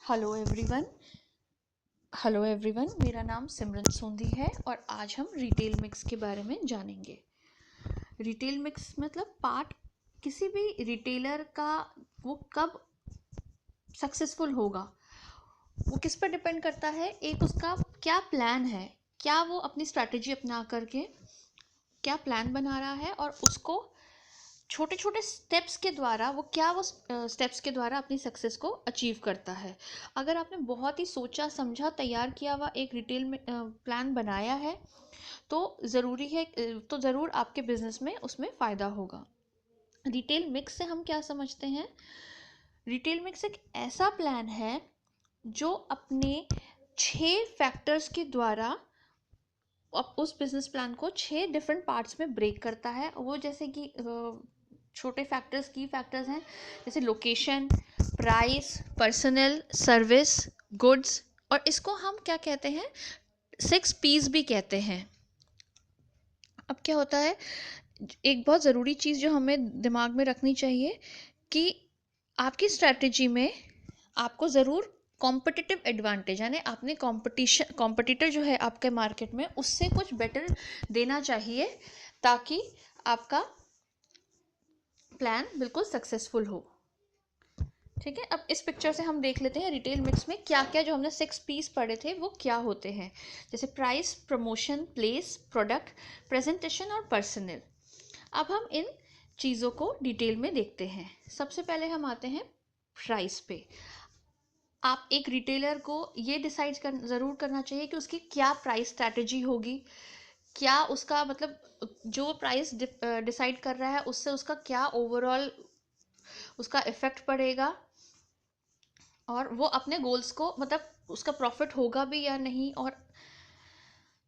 Hello everyone. मेरा नाम सिमरन सोंधी है और आज हम रिटेल मिक्स के बारे में जानेंगे। रिटेल मिक्स मतलब पार्ट किसी भी रिटेलर का वो कब सक्सेसफुल होगा, वो किस पर डिपेंड करता है। एक उसका क्या प्लान है, क्या वो अपनी स्ट्रैटेजी अपना करके क्या प्लान बना रहा है और उसको छोटे छोटे स्टेप्स के द्वारा वो स्टेप्स के द्वारा अपनी सक्सेस को अचीव करता है। अगर आपने बहुत ही सोचा समझा तैयार किया हुआ एक रिटेल में प्लान बनाया है तो तो ज़रूर आपके बिजनेस में उसमें फ़ायदा होगा। रिटेल मिक्स से हम क्या समझते हैं? रिटेल मिक्स एक ऐसा प्लान है जो अपने 6 फैक्टर्स के द्वारा उस बिजनेस प्लान को 6 डिफरेंट पार्ट्स में ब्रेक करता है। वो जैसे कि छोटे फैक्टर्स की फैक्टर्स हैं, जैसे location, price, personal, service, goods, और इसको हम क्या कहते हैं, 6 P's भी कहते हैं। अब क्या होता है, एक बहुत ज़रूरी चीज़ जो हमें दिमाग में रखनी चाहिए कि आपकी स्ट्रैटेजी में आपको ज़रूर कॉम्पिटिटिव एडवांटेज, यानी आपने कॉम्पिटिटर जो है आपके मार्केट में उससे कुछ बेटर देना चाहिए ताकि आपका प्लान बिल्कुल सक्सेसफुल हो। ठीक है, अब इस पिक्चर से हम देख लेते हैं रिटेल मिक्स में क्या क्या जो हमने 6 P's पढ़े थे वो क्या होते हैं। जैसे price, promotion, place, product, presentation और पर्सनल। अब हम इन चीज़ों को डिटेल में देखते हैं। सबसे पहले हम आते हैं प्राइस पे। आप एक रिटेलर को ये ज़रूर करना चाहिए कि उसकी क्या प्राइस स्ट्रैटेजी होगी, क्या उसका मतलब जो प्राइस डिसाइड कर रहा है उससे उसका क्या ओवरऑल उसका इफेक्ट पड़ेगा, और वो अपने गोल्स को मतलब उसका प्रॉफिट होगा भी या नहीं, और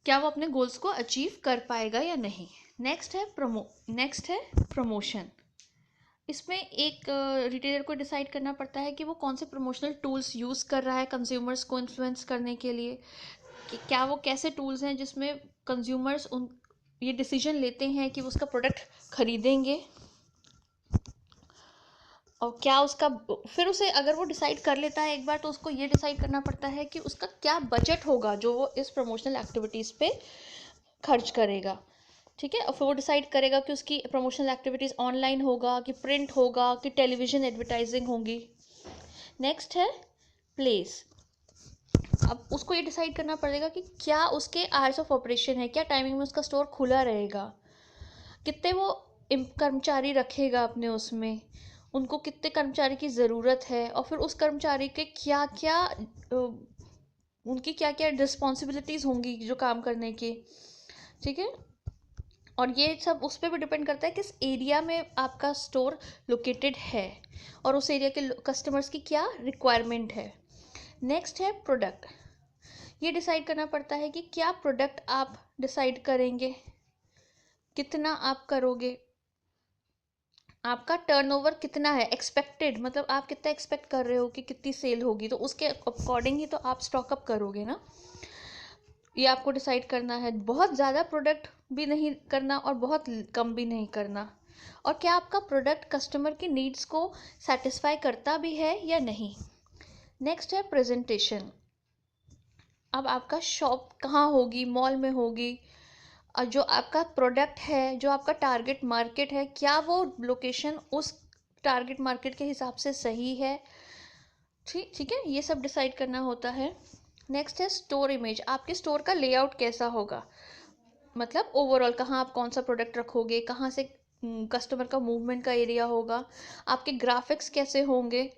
क्या वो अपने गोल्स को अचीव कर पाएगा या नहीं। नेक्स्ट है प्रमोशन। इसमें एक रिटेलर को डिसाइड करना पड़ता है कि वो कौन से प्रमोशनल टूल्स यूज़ कर रहा है कंज्यूमर्स को इन्फ्लुएंस करने के लिए, कि क्या वो कैसे टूल्स हैं जिसमें कंज्यूमर्स उन ये डिसीजन लेते हैं कि वो उसका प्रोडक्ट खरीदेंगे, और क्या उसका फिर उसे अगर वो डिसाइड कर लेता है एक बार तो उसको ये डिसाइड करना पड़ता है कि उसका क्या बजट होगा जो वो इस प्रमोशनल एक्टिविटीज़ पे खर्च करेगा। ठीक है, और फिर वो डिसाइड करेगा कि उसकी प्रमोशनल एक्टिविटीज़ ऑनलाइन होगा कि प्रिंट होगा कि टेलीविज़न एडवर्टाइजिंग होगी। नेक्स्ट है प्लेस। अब उसको ये डिसाइड करना पड़ेगा कि क्या उसके आवर्स ऑफ ऑपरेशन है, क्या टाइमिंग में उसका स्टोर खुला रहेगा, कितने वो कर्मचारी रखेगा अपने उसमें, उनको कितने कर्मचारी की ज़रूरत है, और फिर उस कर्मचारी के क्या क्या उनकी क्या क्या रिस्पॉन्सिबिलिटीज़ होंगी जो काम करने की। ठीक है, और ये सब उस पर भी डिपेंड करता है किस एरिया में आपका स्टोर लोकेटेड है और उस एरिया के कस्टमर्स की क्या रिक्वायरमेंट है। नेक्स्ट है प्रोडक्ट। ये डिसाइड करना पड़ता है कि क्या प्रोडक्ट आप डिसाइड करेंगे, कितना आप करोगे, आपका टर्नओवर कितना है एक्सपेक्टेड, मतलब आप कितना एक्सपेक्ट कर रहे हो कि कितनी सेल होगी, तो उसके अकॉर्डिंग ही तो आप स्टॉकअप करोगे ना। ये आपको डिसाइड करना है। बहुत ज़्यादा प्रोडक्ट भी नहीं करना और बहुत कम भी नहीं करना, और क्या आपका प्रोडक्ट कस्टमर की नीड्स को सेटिस्फाई करता भी है या नहीं। नेक्स्ट है प्रेजेंटेशन। अब आपका शॉप कहाँ होगी, मॉल में होगी, और जो आपका प्रोडक्ट है, जो आपका टारगेट मार्केट है, क्या वो लोकेशन उस टारगेट मार्केट के हिसाब से सही है। ठीक है, ये सब डिसाइड करना होता है। नेक्स्ट है स्टोर इमेज। आपके स्टोर का लेआउट कैसा होगा, मतलब ओवरऑल कहाँ आप कौन सा प्रोडक्ट रखोगे, कहाँ से कस्टमर का मूवमेंट का एरिया होगा, आपके ग्राफिक्स कैसे होंगे,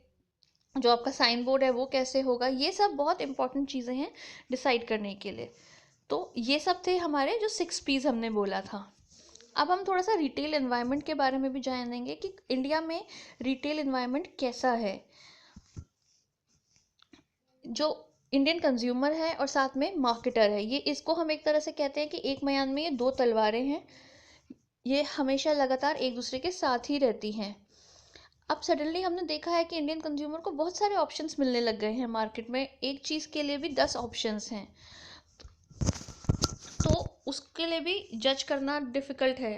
जो आपका साइन बोर्ड है वो कैसे होगा। ये सब बहुत इंपॉर्टेंट चीज़ें हैं डिसाइड करने के लिए। तो ये सब थे हमारे जो 6 P's हमने बोला था। अब हम थोड़ा सा रिटेल एनवायरनमेंट के बारे में भी जानेंगे कि इंडिया में रिटेल एनवायरनमेंट कैसा है। जो इंडियन कंज्यूमर है और साथ में मार्केटर है, ये इसको हम एक तरह से कहते हैं कि एक म्यान में ये 2 तलवारें हैं, ये हमेशा लगातार एक दूसरे के साथ ही रहती हैं। अब सडनली हमने देखा है कि इंडियन कंज्यूमर को बहुत सारे ऑप्शंस मिलने लग गए हैं मार्केट में, एक चीज़ के लिए भी 10 ऑप्शंस हैं, तो उसके लिए भी जज करना डिफ़िकल्ट है।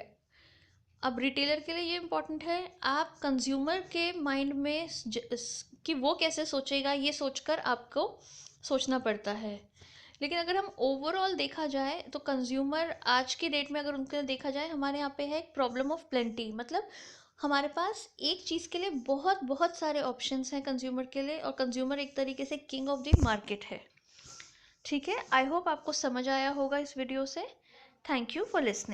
अब रिटेलर के लिए ये इम्पोर्टेंट है, आप कंज्यूमर के माइंड में कि वो कैसे सोचेगा, ये सोचकर आपको सोचना पड़ता है। लेकिन अगर हम ओवरऑल देखा जाए तो कंज्यूमर आज की डेट में अगर उनको देखा जाए, हमारे यहाँ पे है एक प्रॉब्लम ऑफ प्लेंटी, मतलब हमारे पास एक चीज़ के लिए बहुत बहुत सारे ऑप्शंस हैं कंज्यूमर के लिए, और कंज्यूमर एक तरीके से किंग ऑफ द मार्केट है। ठीक है, आई होप आपको समझ आया होगा इस वीडियो से। Thank you for listening.